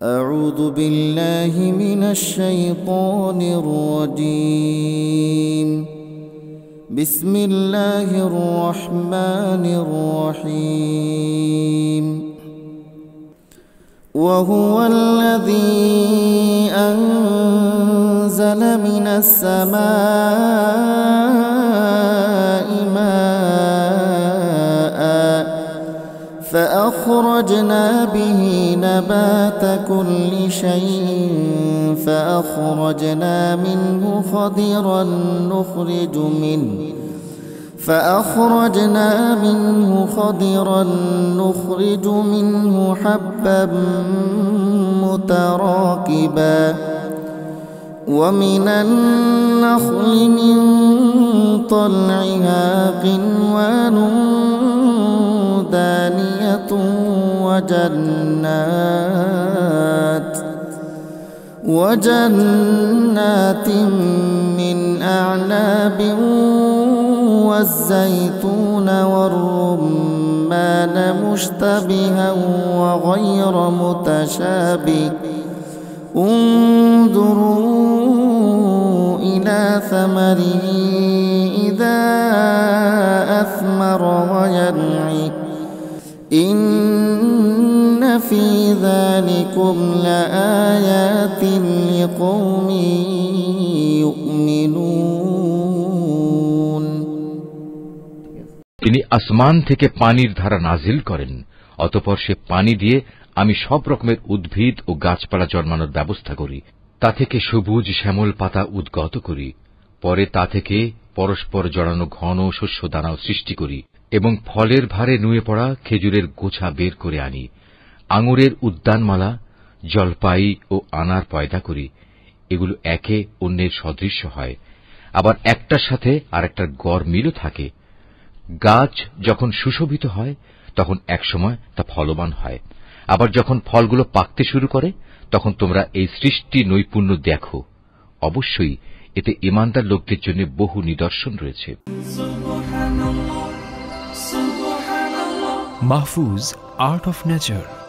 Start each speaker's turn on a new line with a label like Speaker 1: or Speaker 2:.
Speaker 1: أعوذ بالله من الشيطان الرجيم بسم الله الرحمن الرحيم وهو الذي أنزل من السماء ماء فأخرجنا به نبات كل شيء فأخرجنا منه خضرا نخرج منه حبا متراكبا ومن النخل من طلعها قنوان دانية وجنات من أعناب والزيتون والرمان مشتبها وغير متشابه انظروا إلى ثمره إذا أثمر وينعي إن في ذلكم لآيات لقوم يؤمنون।
Speaker 2: তিনি আসমান থেকে পানির ধারা নাজিল করেন, অতঃপর সে পানি দিয়ে আমি সব রকমের উদ্ভিদ ও গাছপালা জন্মানোর ব্যবস্থা করি। তা থেকে সবুজ শ্যামল পাতা উদ্গত করি। পরে তা থেকে পরস্পর জড়ানো ঘন শস্য দানাও সৃষ্টি করি এবং ফলের ভারে নুয়ে পড়া খেজুরের গোছা বের করে আনি। আঙুরের উদ্যানমালা, জলপাই ও আনার পয়দা করি। এগুলো একে অন্যের সদৃশ্য হয়, আবার একটার সাথে আরেকটার গড় মিলও থাকে। গাছ যখন সুশোভিত হয় তখন একসময় তা ফলবান হয়, আবার যখন ফলগুলো পাকতে শুরু করে তখন তোমরা এই সৃষ্টি নৈপুণ্য দেখো। অবশ্যই এতে ঈমানদার লোকদের জন্য বহু নিদর্শন রয়েছে।
Speaker 3: Mahfuz, Art of Nature।